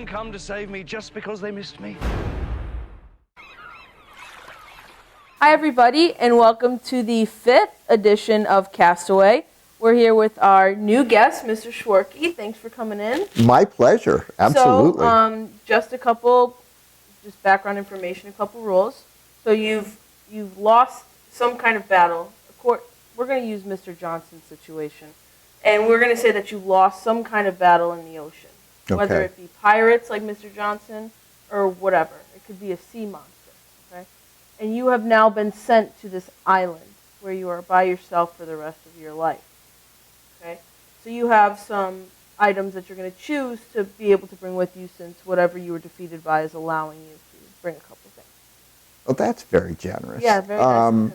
come to save me just because they missed me. Hi everybody, and welcome to the 5th edition of Castaway. We're here with our new guest, Mr. Schwoerke. Thanks for coming in. My pleasure, absolutely. So, just background information, a couple rules. So you've lost some kind of battle. Of course, we're going to use Mr. Johnson's situation, and we're going to say that you lost some kind of battle in the ocean, whether it be pirates like Mr. Johnson or whatever. It could be a sea monster. Okay, and you have now been sent to this island where you are by yourself for the rest of your life. Okay, so you have some items that you're going to choose to be able to bring with you, since whatever you were defeated by is allowing you to bring a couple things. Well, that's very generous. Yeah, very nice of him,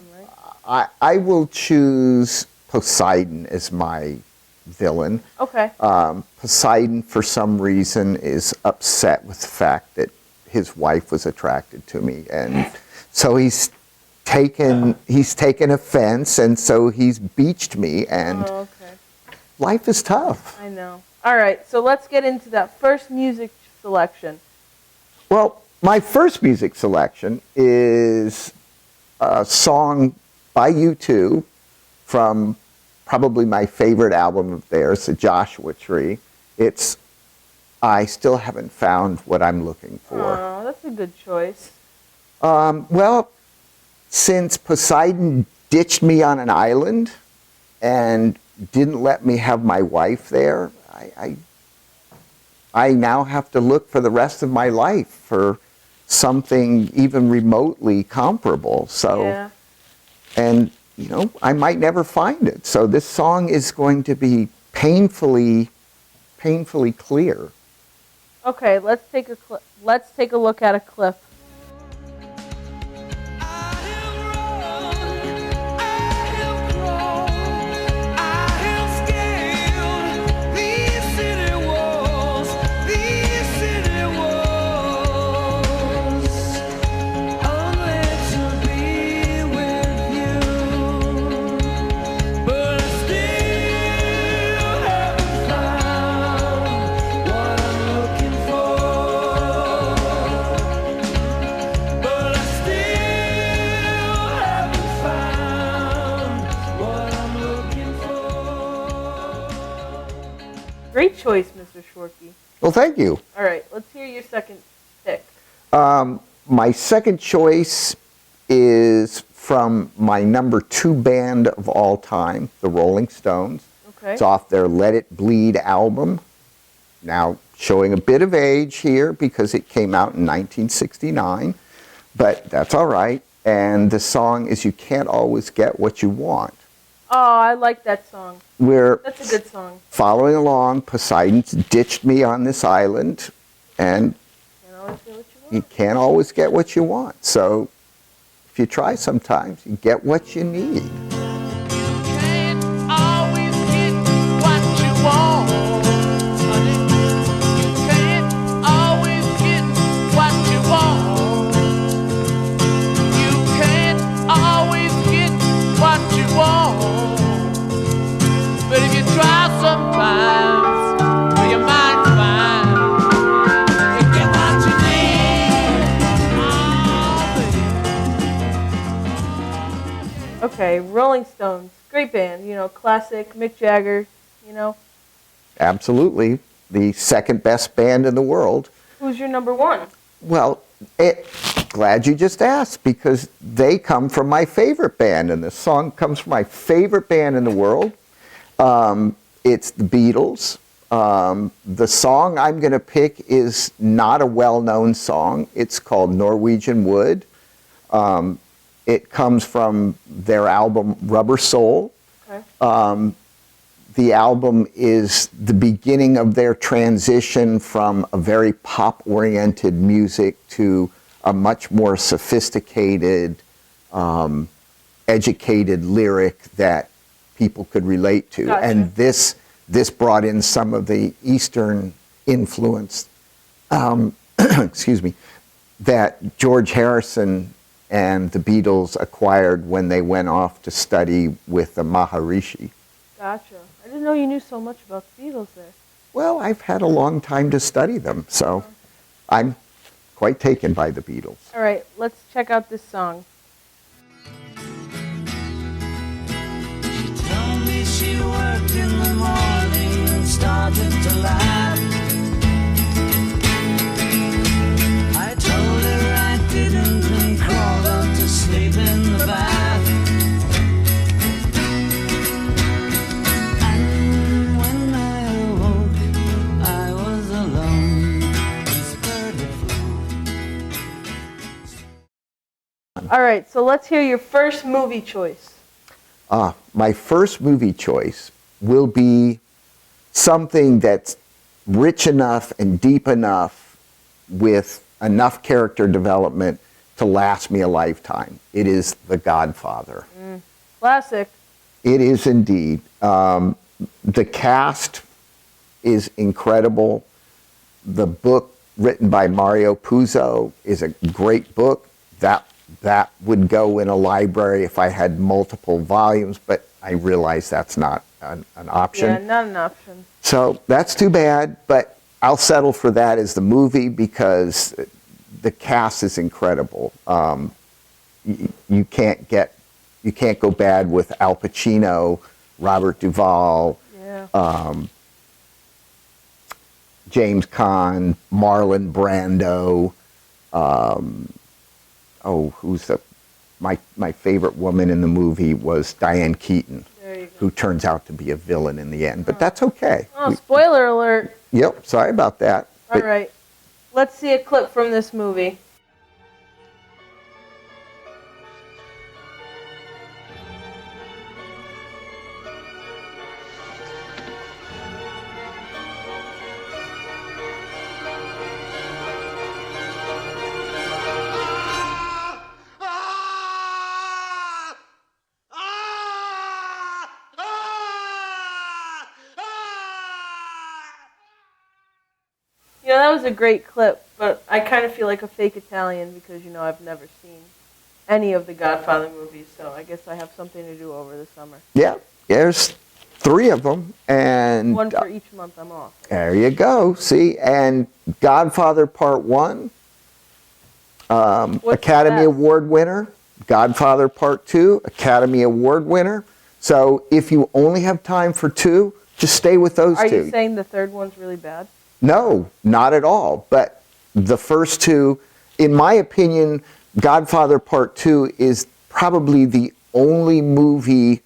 right? I will choose Poseidon as my villain. Okay. Poseidon, for some reason, is upset with the fact that his wife was attracted to me, and so he's taken offense, and so he's beached me, and life is tough. I know. All right, so let's get into that first music selection. Well, my first music selection is a song by U2 from probably my favorite album of theirs, The Joshua Tree. It's I Still Haven't Found What I'm Looking For. Oh, that's a good choice. Well, since Poseidon ditched me on an island and didn't let me have my wife there, I now have to look for the rest of my life for something even remotely comparable. So, and you know, I might never find it. So this song is going to be painfully clear. Okay, let's take a look at a clip. Great choice, Mr. Schwoerke. Well, thank you. All right, let's hear your second pick. My second choice is from my number 2 band of all time, the Rolling Stones. Okay. It's off their Let It Bleed album. Now, showing a bit of age here because it came out in 1969, but that's all right. And the song is You Can't Always Get What You Want. Oh, I like that song. That's a good song. Following along, Poseidon's ditched me on this island, and you can't always get what you want. So if you try sometimes, you get what you need. Okay, Rolling Stones, great band, you know, classic, Mick Jagger, you know. Absolutely, the second best band in the world. Who's your number 1? Well, glad you just asked, because they come from my favorite band, and this song comes from my favorite band in the world. It's the Beatles. The song I'm going to pick is not a well-known song. It's called Norwegian Wood. It comes from their album Rubber Soul. Okay. The album is the beginning of their transition from a very pop-oriented music to a much more sophisticated, educated lyric that people could relate to. Gotcha. And this brought in some of the Eastern influence, excuse me, that George Harrison and the Beatles acquired when they went off to study with the Maharishi. Gotcha. I didn't know you knew so much about the Beatles there. Well, I've had a long time to study them, so. I'm quite taken by the Beatles. All right, let's check out this song. She told me she worked in the morning and started to laugh. I told her I didn't and crawled up to sleep in the bath. And when I awoke, I was alone. This bird had flown. All right, so let's hear your first movie choice. My first movie choice will be something that's rich enough and deep enough with enough character development to last me a lifetime. It is The Godfather. Classic. It is indeed. The cast is incredible. The book written by Mario Puzo is a great book. That would go in a library if I had multiple volumes, but I realize that's not an option. Yeah, not an option. So that's too bad, but I'll settle for that as the movie because the cast is incredible. You can't go bad with Al Pacino, Robert Duvall, Yeah. James Caan, Marlon Brando. My favorite woman in the movie was Diane Keaton, There you go. who turns out to be a villain in the end, but that's okay. Oh, spoiler alert. Yep, sorry about that. All But right, let's see a clip from this movie. You know, that was a great clip, but I kind of feel like a fake Italian because, you know, I've never seen any of the Godfather movies, so I guess I have something to do over the summer. yeah, there's 3 of them, and One for each month I'm off. there you go. See, and Godfather Part 1, Academy that? Award winner. Godfather Part 2, Academy Award winner. So if you only have time for 2, just stay with those Are 2. you saying the third one's really bad? No, not at all. But the first 2, in my opinion, Godfather Part 2 is probably the only movie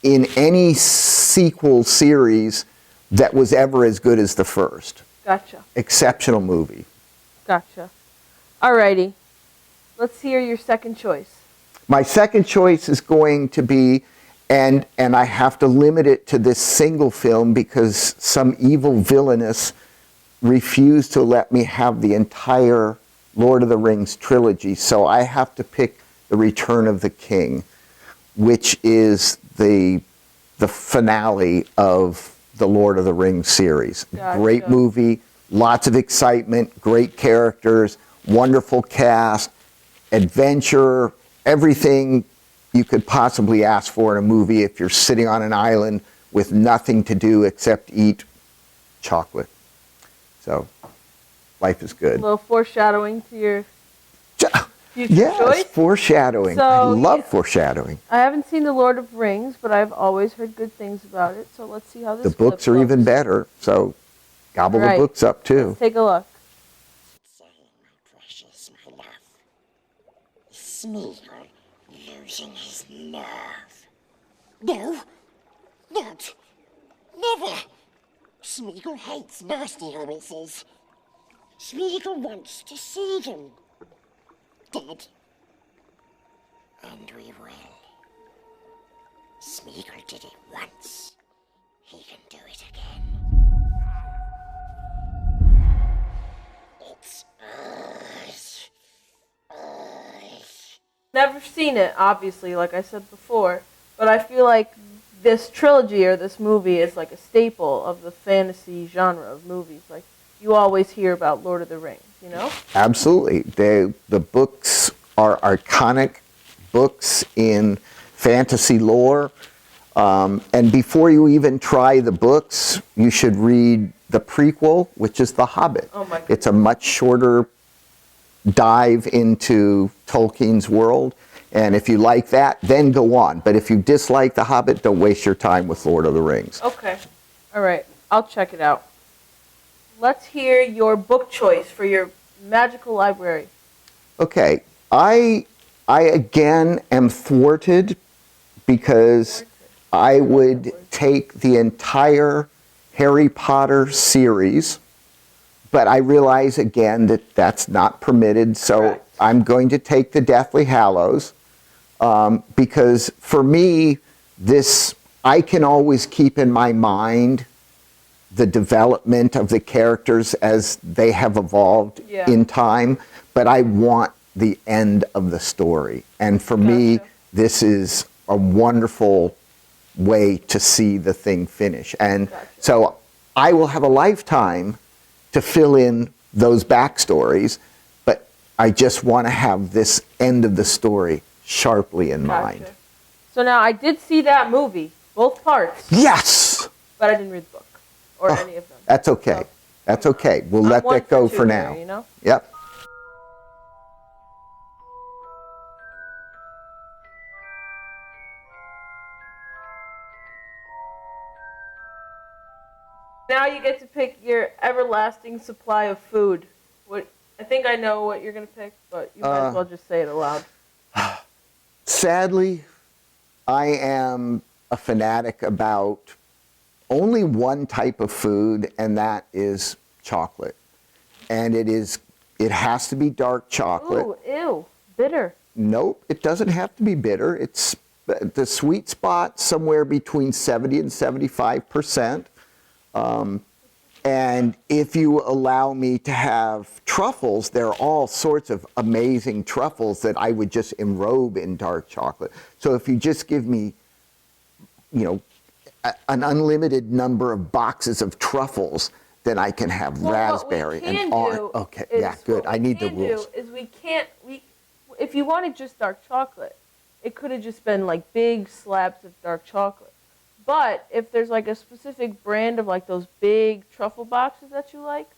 in any sequel series that was ever as good as the first. Gotcha. Exceptional movie. Gotcha. Alrighty. Let's hear your second choice. My second choice is going to be, and I have to limit it to this single film because some evil villainous refused to let me have the entire Lord of the Rings trilogy, so I have to pick The Return of the King, which is the finale of the Lord of the Rings series. Gotcha. Great movie, lots of excitement, great characters, wonderful cast, adventure, everything you could possibly ask for in a movie if you're sitting on an island with nothing to do except eat chocolate. So, life is A good. little foreshadowing to your future Yes, choice. foreshadowing. I So, love yeah. foreshadowing. I haven't seen The Lord of Rings, but I've always heard good things about it, so let's see how this The books clip are even goes. better, so gobble Right. the books up too. Let's take a look. Saying, my precious, my love. Smeagol losing his nerve. No, not. Never. Smeagol hates nasty hobbitses. Smeagol wants to see them. Dead. And we will. Smeagol did it once. He can do it again. It's us. Us. Never seen it, obviously, like I said before, but I feel like this trilogy or this movie is like a staple of the fantasy genre of movies. Like, you always hear about Lord of the Rings, you know? Absolutely. The books are iconic books in fantasy lore. And before you even try the books, you should read the prequel, which is The Hobbit. Oh my goodness. It's a much shorter dive into Tolkien's world. And if you like that, then go on. But if you dislike The Hobbit, don't waste your time with Lord of the Rings. Okay. All right. I'll check it out. Let's hear your book choice for your magical library. Okay. I again am thwarted because I would take the entire Harry Potter series, but I realize again that that's not permitted, so Correct. I'm going to take the Deathly Hallows because for me, I can always keep in my mind the development of the characters as they have evolved Yeah. in time, but I want the end of the story. And for me, Gotcha. this is a wonderful way to see the thing finish. And Gotcha. so I will have a lifetime to fill in those backstories, but I just want to have this end of the story sharply in mind. Gotcha. So now I did see that movie, both parts, Yes! but I didn't read the book or any of them. That's okay. So, That's okay. We'll I'm let one that go two for there, now. you know? Yep. Now you get to pick your everlasting supply of food. What I think I know what you're gonna pick, but you might as well just say it aloud. Sadly, I am a fanatic about only one type of food, and that is chocolate. And it has to be dark chocolate. Ooh, ew, bitter. Nope, it doesn't have to be bitter. It's the sweet spot somewhere between 70 and 75%. And if you allow me to have truffles, there are all sorts of amazing truffles that I would just enrobe in dark chocolate. So if you just give me, an unlimited number of boxes of truffles, then I can have raspberry and orange. Okay, yeah, good. I need the rules. What we can do is if you wanted just dark chocolate, it could have just been like big slabs of dark chocolate. But if there's like a specific brand of like those big truffle boxes that you like,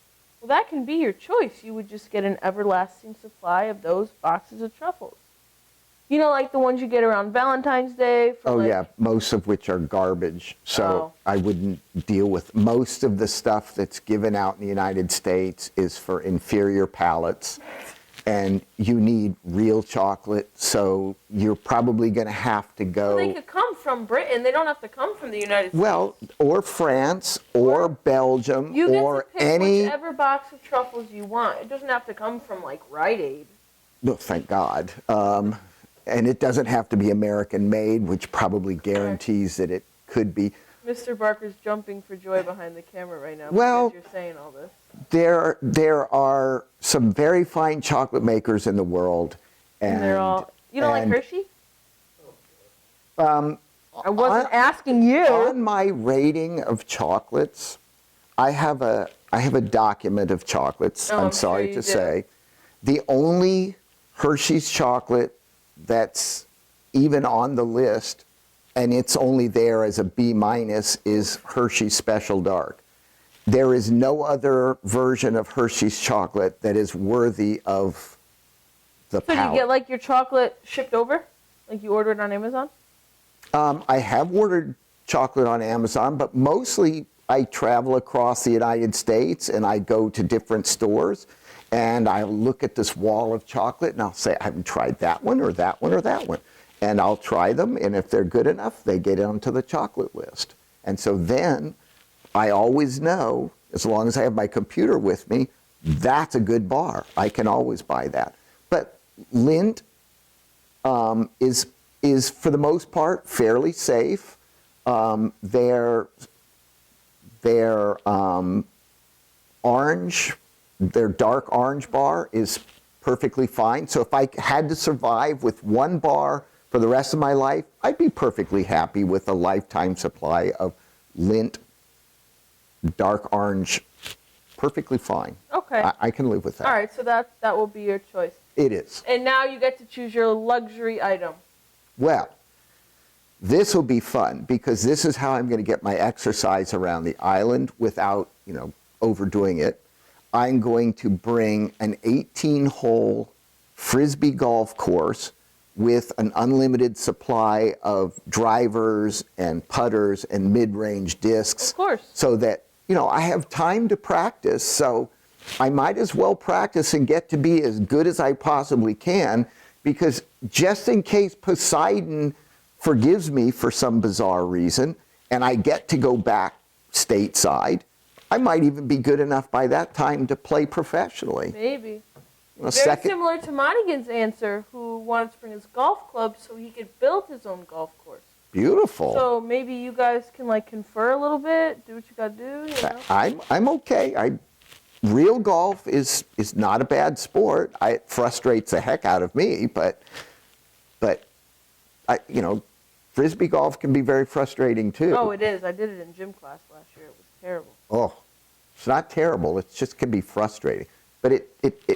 well, that can be your choice. You would just get an everlasting supply of those boxes of truffles. You know, like the ones you get around Valentine's Day. For Oh, like, yeah, most of which are garbage. So Oh. I wouldn't deal with most of the stuff that's given out in the United States is for inferior palates. And you need real chocolate, so you're probably going to have to go. Well, they could come from Britain. They don't have to come from the United States. Well, or France, or Belgium, You get or to pick any. whichever box of truffles you want. It doesn't have to come from like Rite Aid. Oh, thank God. And it doesn't have to be American made, which probably guarantees that it could be. Mr. Barker's jumping for joy behind the camera right now Well- because you're saying all this. There are some very fine chocolate makers in the world, And they're all. You don't like and, Hershey? Um, I wasn't asking you. on my rating of chocolates, I have a document of chocolates. Oh, I'm I'm sorry sure you to do. say, the only Hershey's chocolate that's even on the list, and it's only there as a B-, is Hershey's Special Dark. There is no other version of Hershey's chocolate that is worthy of the So palate. you get like your chocolate shipped over? Like you order it on Amazon? I have ordered chocolate on Amazon, but mostly I travel across the United States and I go to different stores and I look at this wall of chocolate and I'll say, I haven't tried that one or that one or that one. And I'll try them, and if they're good enough, they get onto the chocolate list. And so then I always know, as long as I have my computer with me, that's a good bar. I can always buy that. But Lindt is for the most part fairly safe. Their dark orange bar is perfectly fine. So if I had to survive with one bar for the rest of my life, I'd be perfectly happy with a lifetime supply of Lindt dark orange. Perfectly fine. Okay. I can live with that. All right, so that will be your choice. It is. And now you get to choose your luxury item. Well, this will be fun because this is how I'm going to get my exercise around the island without, overdoing it. I'm going to bring an 18-hole Frisbee golf course with an unlimited supply of drivers and putters and mid-range discs. Of course. So that, I have time to practice. So I might as well practice and get to be as good as I possibly can, because just in case Poseidon forgives me for some bizarre reason and I get to go back stateside, I might even be good enough by that time to play professionally. Maybe. A Very second, similar to Monaghan's answer, who wanted to bring his golf club so he could build his own golf course. beautiful. So maybe you guys can confer a little bit, do what you gotta do, I'm okay. Real golf is not a bad sport. It frustrates the heck out of me, but Frisbee golf can be very frustrating too. Oh, it is. I did it in gym class last year. It was terrible. Oh, it's not terrible. It just can be frustrating. But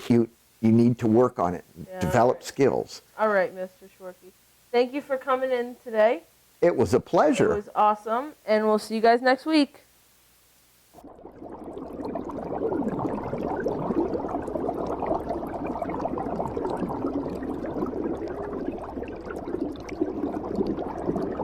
you need to work on it, Yeah, develop right. skills. All right, Mr. Schwoerke. Thank you for coming in today. It was a pleasure. It was awesome, and we'll see you guys next week.